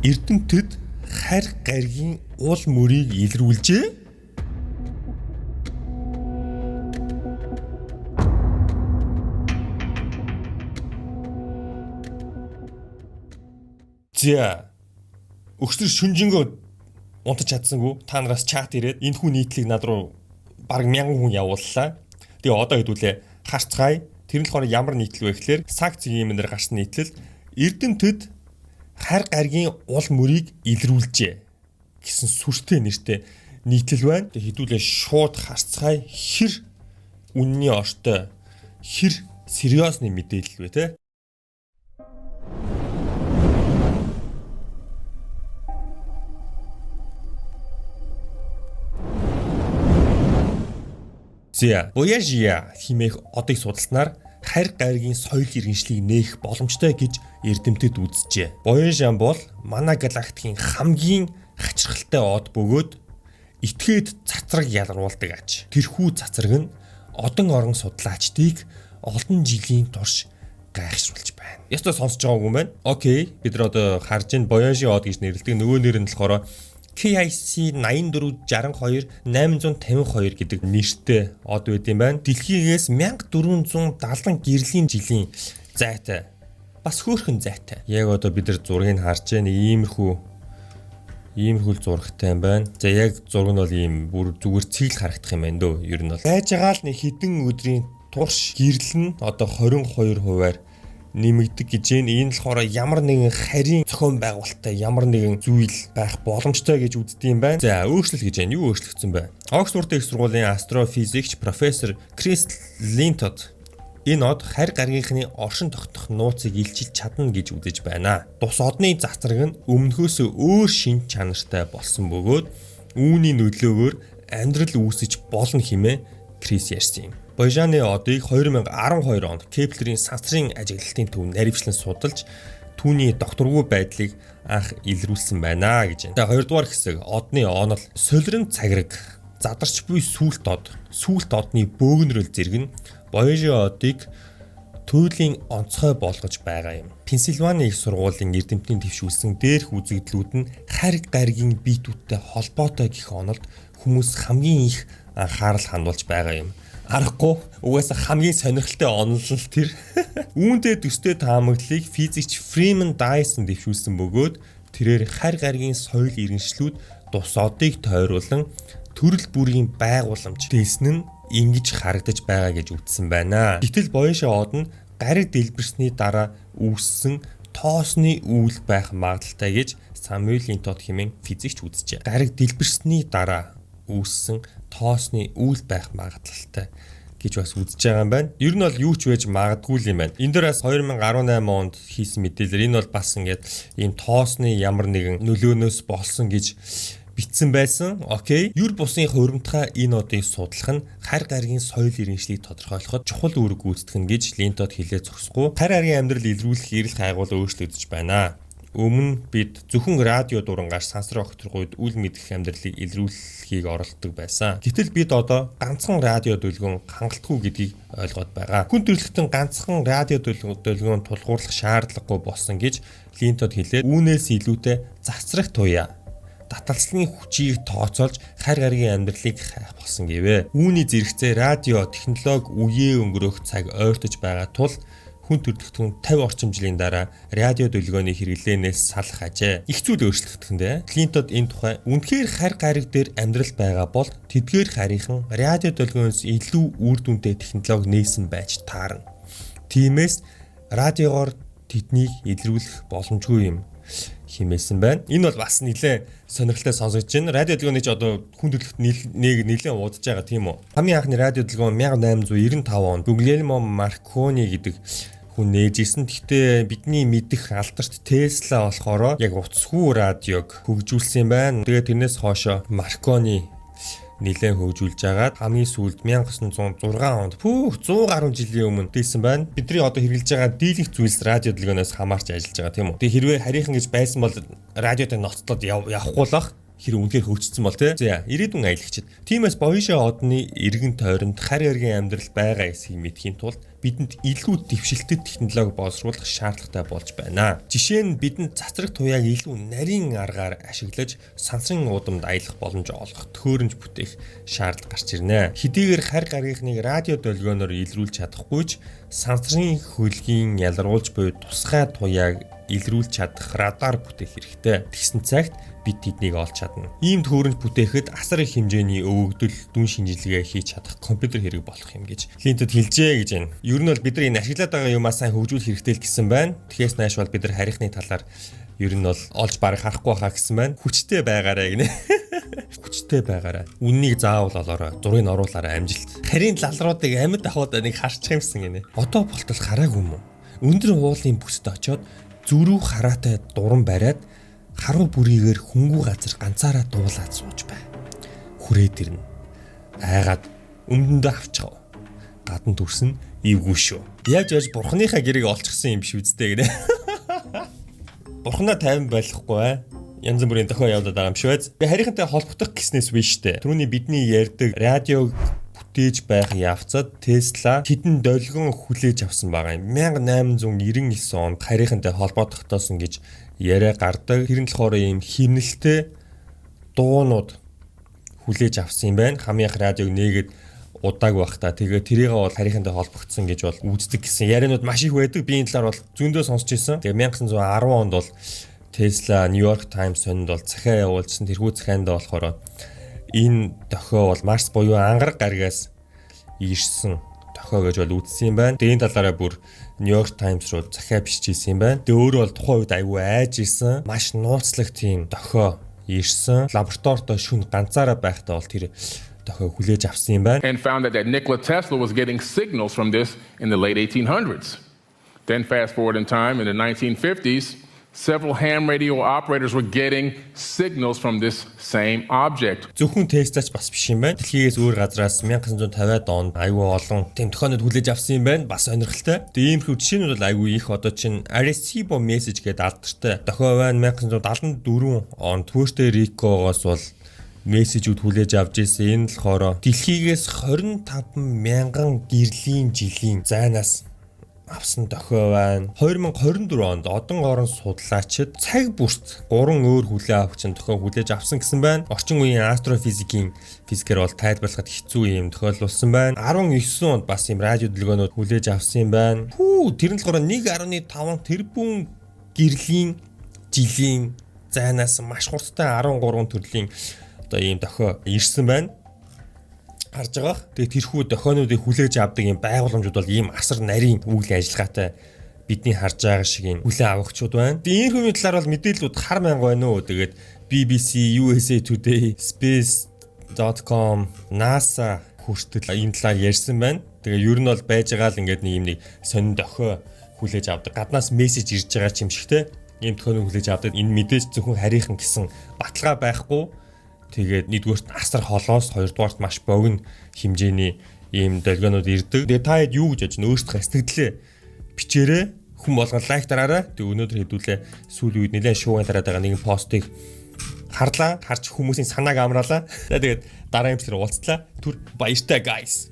Эрдэмтэд харь гаригийн уул мөрийг илрүүлжээ. За өгсөр шүнжэнгөө унтаж чадсангүй та нараас чат ирээд энэ хүн нийтлэг над руу бараг 1000 хүн явууллаа. Тэгээ одоо хэдүүлээ харцгаая. Тэр нь болохоор ямар нийтлэл вэ гэхээр цаг цагийн юмнаар гарсан нийтлэл Эрдэмтэд харь гаригийн уул мөрийг илрүүлжээ гэсэн сүртэй нэртэй нийтлэл байна. Тэгээ хэдүүлээ шууд харцгаая. Хэр үнний ортой хэр сериосны мэдээлэл вэ те? За, Voyagia хэмээх одыг судалснаар харь гаригийн соёл иргэншлийг нээх боломжтой гэж эрдэмтэд үзжээ. Voyagia бол манай галактикийн хамгийн хачирхалтай од бөгөөд этгээд цацраг ялгаруулдаг аж. Тэрхүү цацраг нь одон орон судлаачдыг олон жилийн турш гайхшруулж байна. Ястаа сонсож байгаагүй юм байна. Окей, бид нар одоо харж ин Voyagia од гэж нэрлэдэг. Нөгөө нэр нь болохоор KIC 8462 852 гэдэг нэртэй од байд юм байна. Дэлхийгээс 1470 гэрлийн жилийн зайтай. Бас хөөрхөн зайтай. Яг одоо бид нар зургийг харж байна. Иймэрхүү зурагтай юм байна. За яг зураг нь бол ийм бүр зүгээр цэгэл харагдах юм байна дөө. Ер нь бол байж байгаа л нэг хэдэн өдрийн турш гэрэл нь одоо 22%-аар нэмэгдэг гэж байна. Энэ болохоор ямар нэгэн харийн зохион байгуулалттай ямар нэгэн зүйл байх боломжтой гэж үздэг юм байна. За, өөрчлөлт гэж байна. Юу өөрчлөгдсөн бэ? Оксфорд их сургуулийн астрофизикч профессор Крис Линтод энэ од харь гаригийнхны оршин тогтнох нууцыг илчилж чадна гэж үзэж байна. Тус одны цацраг нь өмнөхөөсөө өөр шин чанартай болсон бөгөөд үүний нөлөөгөөр амьдрал үүсэж болно хэмээн Крис ярьсан юм. Voyagia-ны одыг 2012 онд Кеплерийн сансрын ажиглалтын төв наривчлан судалж түүний докторгүй байдлыг анх илрүүлсэн байна гэж байна. За хоёрдугаар хэсэг одны онол солирон цаграг задарч буй сүлт одны бөөгнөрөл зэрэг нь Voyagia одыг туйлын онцгой болгож байгаа юм. Пенсильвани их сургуулийн эрдэмтний твшүүлсэн дээрх үзэгдлүүд нь харь гаригийн биетүүдтэй холбоотой гэх онолд хүмүүс хамгийн их анхаарал хандуулж байгаа юм. Арахгүй угаасаа хамгийн сонирхолтой онол нь тэр. Үүнтэй төстэй таамаглалыг физикч Freeman Dyson дэвшүүлсэн бөгөөд тэрээр харь гаригийн соёл иргэншлүүд тус одыг тойруулан төрөл бүрийн байгууламж дэлсэн нь ингэж харагдаж байгаа гэж үзсэн байна. Гэтэл Voyagia од нь гариг дэлбэрсний дараа үүссэн тоосны үйл байх магадaltaй гэж Samuel Lintot хэмээн физикч үзжээ. Гариг дэлбэрсний дараа үүссэн тоосны үйл байх магадaltaй гэж бас үзэж байгаа юм байна. Ер нь бол юу ч байж магадгүй юм байна. Энэ дээрээс 2018 онд хийсэн мэдээлэл энэ бол бас ингээд ийм тоосны ямар нэгэн нөлөөнөөс болсон гэж бичсэн байсан. Окей. Юр бусын хуримтгай энэ одыг судлах нь харь гаригийн соёл иргэншлийг тодорхойлоход чухал үүрэг гүйцэтгэх нь гэж Линтод хэлээ зогсохгүй. Харь гаригийн амьдрал илрүүлэх эрэл хайгуул өөрчлөгдөж байна. Өмнө бид зөвхөн радио дурангаар сансар огторгойд үл мэдэх амьдралыг илрүүлэхийг оролддог байсан. Гэтэл бид одоо ганцхан радио дүлгөөн хангалтгүй гэдгийг ойлгоод байгаа. Хүн төрөлхтөн ганцхан радио дүлгөөн тулгуурлах шаардлагагүй болсон гэж Линтод хэлээд үүнээс илүүтэй засрах туяа таталцлын хүчийг тооцоолж харь гаригийн амьдралыг хайх болсон гэвэ. Үүний зэрэгцээ радио технологи үеэ өнгөрөх цаг ойртож байгаа тул хүн төрөлхтөн 50 орчим жилийн дараа радио дүлгөөний хэрэглээнээс салах ажээ. Их зүйл өөрчлөгдөхгүй. Линтод энэ тухай үнэхээр харь гариг дээр амьдрал байгаа бол тэдгээр харийнхан радио дүлгөөнөөс илүү үр дүнтэй технологи нээсэн байж таарна. Тиймээс радиогоор тэднийг илрүүлэх боломжгүй юм хэмээсэн байна. Энэ бол бас нэлээд сонирхолтой сонсогдож байна. Радио дүлгөөний ч одоо хүн төрөлхтөнд нэлээд удаж байгаа тийм үү. Хамгийн анхны радио дүлгөөн 1895 онд Guglielmo Marconi гэдэг хүн нээжсэн. Гэхдээ бидний мэдих алдарт Tesla болохоор яг утасгүй радиог хөгжүүлсэн юм байна. Тэгээд тэрнээс хоошо Marconi нэлээд хөгжүүлж агаад хамгийн сүүлд 1906 онд 100 гаруй жилийн өмнө дийсэн байна. Бидний одоо хэрэгжилж байгаа дийлэнх зүйлс радио дэлгөөнөөс хамаарч ажиллаж байгаа тийм үү. Тэгээ хэрвээ харийнхан гэж байсан бол радиотой ноцтод явахгүй л бах. хэрэг үнэхээр хөгжсөн бол тий. За ирээдүйн аялагчид. Тиймээс боёшоо одны эргэн тойронд хар эргийн амьдрал байгаа эсхийг мэдхийн тулд бидэнд илүү дэвшилтэд технологи боловсруулах шаардлагатай болж байна. Жишээ нь бидэнд цацраг туяаг илүү нарийн аргаар ашиглаж сансрын уудамд аялах боломж олгох, төхөөрөмж бүтээх шаардлага гарч ирнэ. Хэдийгээр хар гаригныг радио долгионоор илрүүлж чадахгүй ч сансрын хөлгийн ялруулж буй тусгай туяаг илрүүлж чадах радар бүтээх хэрэгтэй. Тэгсэн цагт бид тэднийг олж чадна. Ийм төхөөрөмж бүтээхэд асар их хэмжээний өвөгдөл, дүн шинжилгээ хийж чадах компьютер хэрэг болох юм гэж Клинтон хэлжээ гэж байна. Ер нь бол бид нар энэ ашиглаад байгаа юмаа сайн хөгжүүлэх хэрэгтэй л гэсэн байна. Тэгэхээс нааш бол бид нар харийнхны талаар ер нь бол олж барах харахгүй хаа гэсэн байна. Хүчтэй байгаарай гинэ. Хүчтэй байгаарай. Үннийг заавал олоорой. Зургийг оруулаарай амжилт. Харийн лалруудыг амьд ахуудаа нэг харчих юмсан гинэ. Одоо болтол хараагүй юм уу? Өндөр уулын бүсд очоод зүрүү хараатай дуран бариад харуу бүрийгээр хөнгүү газар ганцаараа дуулаад сууж бай. Хүрээд ирнэ. Айгаад өмдөндөө авчихав. Гадна төрсөн ивгүй шүү. Яаж яаж бурхныхаа гэрээг олчихсан юм биш үсттэй гэнэ. Бурхнаа 50 байхгүй аа. Янз бүрийн дохио явуулаад байгаа юм шүү. Би харийнхантай холбогдох гэснээс биш дээ. Түрүүний бидний ярьдаг радиог бүтээж байх явцад Tesla хэдэн долгион хүлээж авсан байгаа юм. 1899 онд харийнхантай холбоо тогтоосон гэж яриа гардаг. Тэр нь болохоор ийм химнэлтэй дуунууд хүлээж авсан юм байна. Хамгийн их радиог нээгээд удааг байх та. Тэгээ тэрийг бол харийнхантай холбогдсон гэж бол үздэг гэсэн ярианууд маш их байдаг. Би энэ талаар бол зөндөө сонсч ирсэн. Тэгээ 1910 онд бол Tesla New York Times сонинд бол захиа явуулсан. Тэрхүү захианд болохоор энэ дохио бол Марс буюу ангараг гаригаас ирсэн дохио гэж бол үзсэн юм байна. Тэгээ энэ талаараа бүр New York Times руу захиа бичижсэн юм байна. Тэгээ өөрөө бол тухайн үед аюу айж исэн. Маш нууцлаг тийм дохио ирсэн. Лабораторид шүн ганцаараа байхдаа бол тэр дохио хүлээж авсан юм байна. And found that Nikola Tesla was getting signals from this in the late 1800s. Then fast forward in time in the 1950s, several ham radio operators were getting signals from this same object. Зөвхөн Tesla-ч бас биш юм байна. Дэлхийгээс өөр газраас 1950-аад онд аюу олон тийм тохиолдод хүлээж авсан юм байна. Бас сонирхолтой. Тэгээ иймэрхүү жишээнүүд бол аюу их одоо чинь Arecibo message гэдэг алдартай дохио байна. 1974 онд Puerto Rico-гоос бол мессежүүд хүлээж авч ирсэн. Энэ болохоор дэлхийгээс 25 мянган гэрлийн жилийн зайнаас авсан дохио байна. 2024 онд одон орон судлаачид цаг бүрт 3 өөр хүлээ авахчин дохио хүлээж авсан гэсэн байна. Орчин үеийн астрофизикийн физикээр бол тайлбарлахад хэцүү юм тохиолдулсан байна. 19 онд бас юм радио долгионууд хүлээж авсан юм байна. Тэр нь болохоор 1.5 тэрбум гэрлийн жилийн зайнаас маш хурдтай 13 төрлийн одоо ийм дохио ирсэн байна. Харж байгаа. Тэгээд тэрхүү дохионуудыг хүлээж авдаг юм байгууламжууд бол ийм асар нарийн үйл ажиллагаатай бидний харж байгаа шиг юм хүлээ авахчуд байна. Тэгээд энэ хүмүүсийн талаар бол мэдээллүүд хар мянга байна уу. Тэгээд BBC, USA Today, Space.com, NASA хүртэл энэ талаар ярьсан байна. Тэгээд ер нь бол байж байгаа л ингээд нэг сонин дохио хүлээж авдаг. Гаднаас мессеж ирж байгаа юм шигтэй. Ийм дохионыг хүлээж авдаг. Энэ мэдээж зөвхөн харийнхан гэсэн баталгаа байхгүй. Тэгээд нэгдүгээрт асар холоос, хоёрдугаарт маш богино хэмжээний ийм долгионууд ирдэг. Тэгээд та хэд юу гэж бодож өөрсдөө сэтгэлдээ бичээрэй. Хүн болгон лайк дараарай. Тэгээд өнөөдөр хэдүүлээ сүүлийн үед нэлээд шууган тараад байгаа нэгэн постыг харж хүмүүсийн санааг амраалаа. Тэгээд дараа юмсээр уулзлаа. Түр баяртай guys.